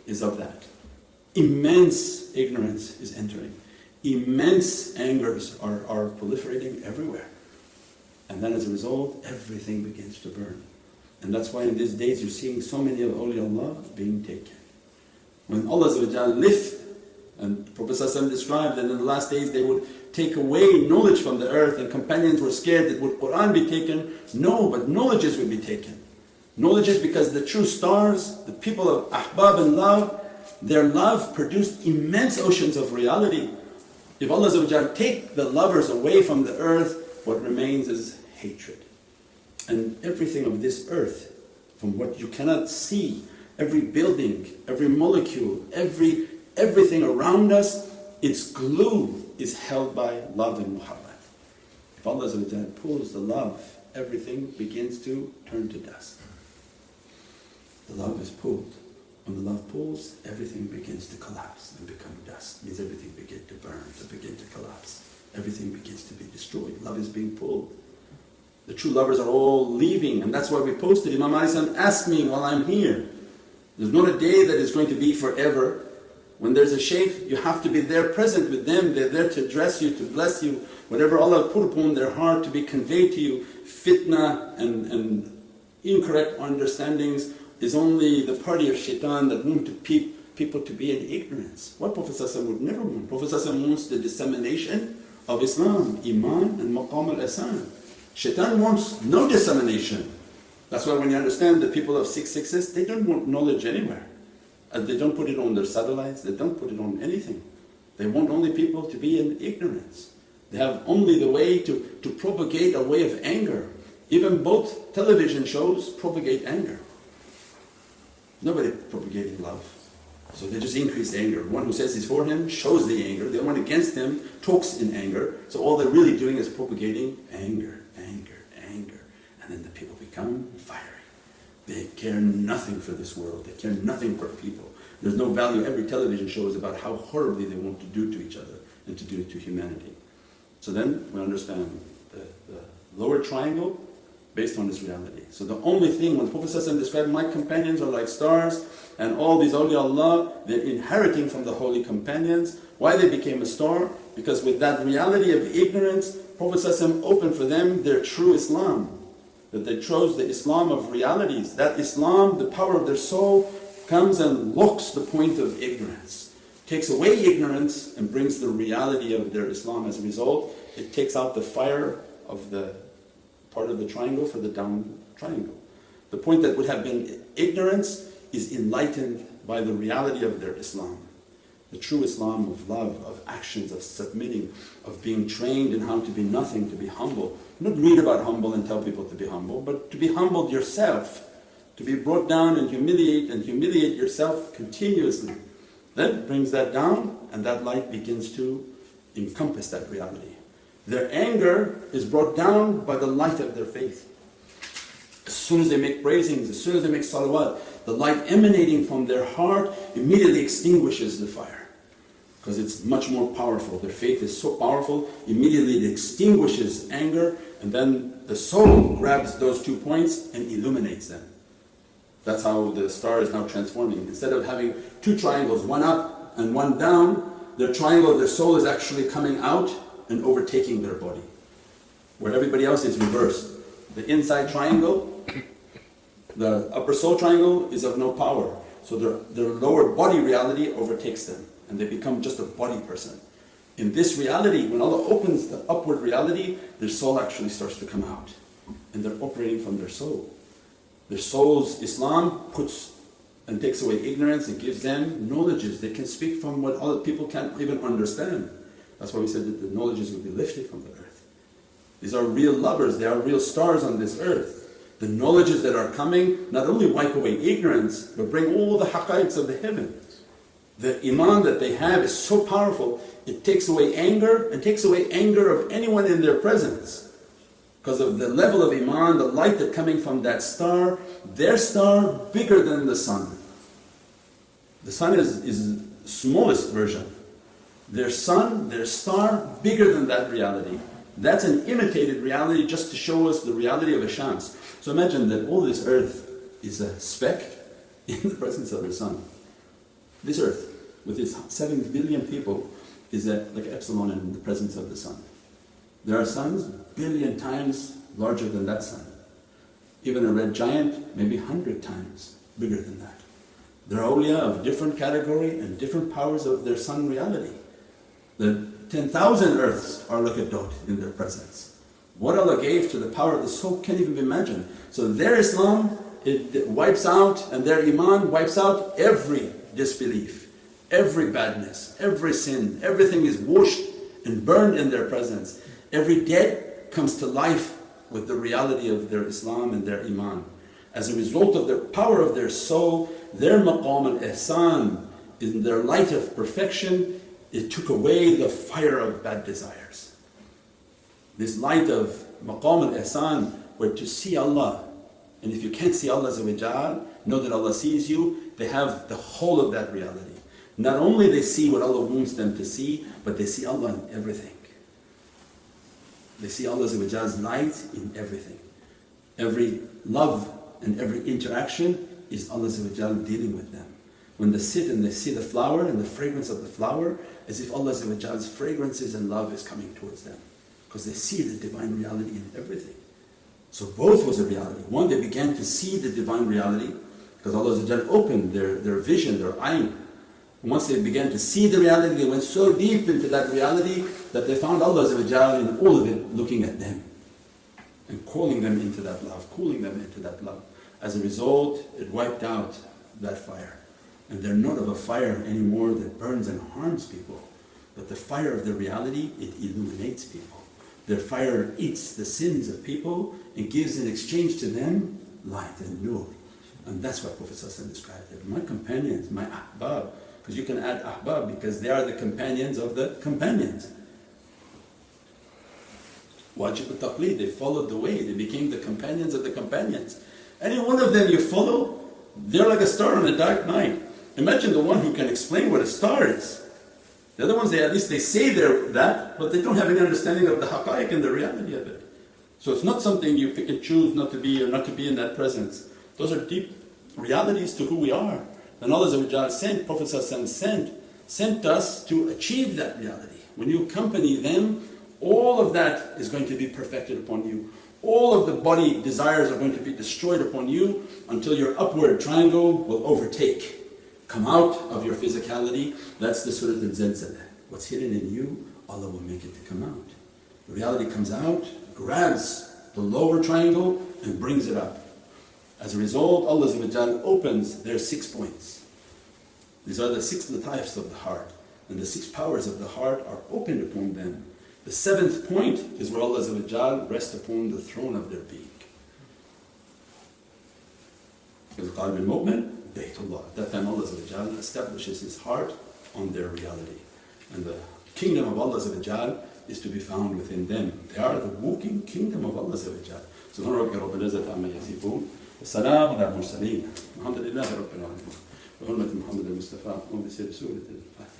is of that. Immense ignorance is entering. Immense angers are proliferating everywhere. And then as a result, everything begins to burn. And that's why in these days you're seeing so many of awliyaullah being taken. When Allah lift, and Prophet ﷺ described that in the last days they would take away knowledge from the earth, and companions were scared that would Qur'an be taken? No, but knowledges would be taken. Knowledges, because the true stars, the people of ahbab and love, their love produced immense oceans of reality. If Allah take the lovers away from the earth, what remains is hatred. And everything of this earth, from what you cannot see, every building, every molecule, everything around us, its glue is held by love and muhabbat. If Allah pulls the love, everything begins to turn to dust. The love is pulled. When the love pulls, everything begins to collapse and become dust. It means everything begins to burn, to begin to collapse. Everything begins to be destroyed. Love is being pulled. The true lovers are all leaving, and that's why we posted. Imam Ali asked me while I'm here. There's not a day that is going to be forever. When there's a shaykh, you have to be there present with them. They're there to address you, to bless you. Whatever Allah put upon their heart to be conveyed to you, fitna and incorrect understandings is only the party of shaitan that want to people to be in ignorance. What Prophet ﷺ would never want. Prophet ﷺ wants the dissemination of Islam, Iman and Maqam al-Ihsan. Shaitan wants no dissemination. That's why when you understand the people of 666, they don't want knowledge anywhere. They don't put it on their satellites, they don't put it on anything. They want only people to be in ignorance. They have only the way to propagate a way of anger. Even both television shows propagate anger. Nobody propagating love. So they just increase anger. One who says he's for him shows the anger. The one against him talks in anger. So all they're really doing is propagating anger, anger, anger. And then the people become fiery. They care nothing for this world. They care nothing for people. There's no value. Every television show is about how horribly they want to do to each other and to do to humanity. So then we understand the lower triangle based on this reality. So the only thing, when Prophet ﷺ described my companions are like stars, and all these awliyaullah, they're inheriting from the holy companions. Why they became a star? Because with that reality of ignorance, Prophet ﷺ opened for them their true Islam. That they chose the Islam of realities. That Islam, the power of their soul, comes and locks the point of ignorance. Takes away ignorance and brings the reality of their Islam. As a result, it takes out the fire of the part of the triangle for the down triangle. The point that would have been ignorance is enlightened by the reality of their Islam. The true Islam of love, of actions, of submitting, of being trained in how to be nothing, to be humble. Not read about humble and tell people to be humble, but to be humbled yourself, to be brought down and humiliate yourself continuously. Then brings that down, and that light begins to encompass that reality. Their anger is brought down by the light of their faith. As soon as they make praisings, as soon as they make salawat, the light emanating from their heart immediately extinguishes the fire. Because it's much more powerful. Their faith is so powerful, immediately it extinguishes anger, and then the soul grabs those 2 points and illuminates them. That's how the star is now transforming. Instead of having 2 triangles, one up and one down, their triangle of their soul is actually coming out and overtaking their body. Where everybody else is reversed. The inside triangle, the upper soul triangle is of no power. So their lower body reality overtakes them and they become just a body person. In this reality, when Allah opens the upward reality, their soul actually starts to come out. And they're operating from their soul. Their soul's Islam puts and takes away ignorance and gives them knowledges. They can speak from what other people can't even understand. That's why we said that the knowledges will be lifted from the earth. These are real lovers, they are real stars on this earth. The knowledges that are coming not only wipe away ignorance, but bring all the haqqaiqs of the heavens. The iman that they have is so powerful, it takes away anger and takes away anger of anyone in their presence. Because of the level of iman, the light that coming from that star, their star bigger than the sun. The sun is the smallest version. Their sun, their star, bigger than that reality. That's an imitated reality just to show us the reality of a shams. So imagine that all this earth is a speck in the presence of the sun. This earth, with its 7 billion people, is like epsilon in the presence of the sun. There are suns billion times larger than that sun. Even a red giant, maybe 100 times bigger than that. There are awliya of different category and different powers of their sun reality. The 10,000 earths are like a dot in their presence. What Allah gave to the power of the soul can't even be imagined. So their Islam, it wipes out, and their Iman wipes out every disbelief, every badness, every sin. Everything is washed and burned in their presence. Every dead comes to life with the reality of their Islam and their Iman. As a result of the power of their soul, their maqam al-ihsan, in their light of perfection, it took away the fire of bad desires. This light of maqam al-ihsan, where to see Allah, and if you can't see Allah know that Allah sees you, they have the whole of that reality. Not only they see what Allah wants them to see, but they see Allah in everything. They see Allah's light in everything. Every love and every interaction is Allah dealing with them. When they sit and they see the flower and the fragrance of the flower, as if Allah's fragrances and love is coming towards them. Because they see the divine reality in everything. So both was a reality. One, they began to see the divine reality, because Allah opened their vision, their ayn. And once they began to see the reality, they went so deep into that reality that they found Allah in all of it looking at them and calling them into that love, cooling them into that love. As a result, it wiped out that fire. And they're not of a fire anymore that burns and harms people, but the fire of the reality, it illuminates people. Their fire eats the sins of people and gives in exchange to them light and nur. And that's what Prophet ﷺ described it. My companions, my ahbab, because you can add ahbab because they are the companions of the companions. Wajib al-taqleed, they followed the way, they became the companions of the companions. Any one of them you follow, they're like a star on a dark night. Imagine the one who can explain what a star is. The other ones, at least they say they're that, but they don't have any understanding of the haqa'iq and the reality of it. So it's not something you pick and choose not to be or not to be in that presence. Those are deep realities to who we are. And Allah sent, Prophet sent us to achieve that reality. When you accompany them, all of that is going to be perfected upon you. All of the body desires are going to be destroyed upon you until your upward triangle will overtake. Come out of your physicality. That's the Surah al-Zalzalah. What's hidden in you, Allah will make it to come out. The reality comes out, grabs the lower triangle and brings it up. As a result, Allah opens their 6 points. These are the 6 lataifs of the heart, and the 6 powers of the heart are opened upon them. The 7th point is where Allah rests upon the throne of their being. Because qalb al-mu'min, Baytullah. At that time Allah establishes His heart on their reality. And the kingdom of Allah is to be found within them. They are the walking kingdom of Allah. Subhana rabbika rabbil izzati amma yasifun. Wa-salamun ala al-mursaleen. Alhamdulillahi rabbil alamin. Wa hurmati Muhammad al-Mustafa. Wa bi sirri Surah al-Fatiha.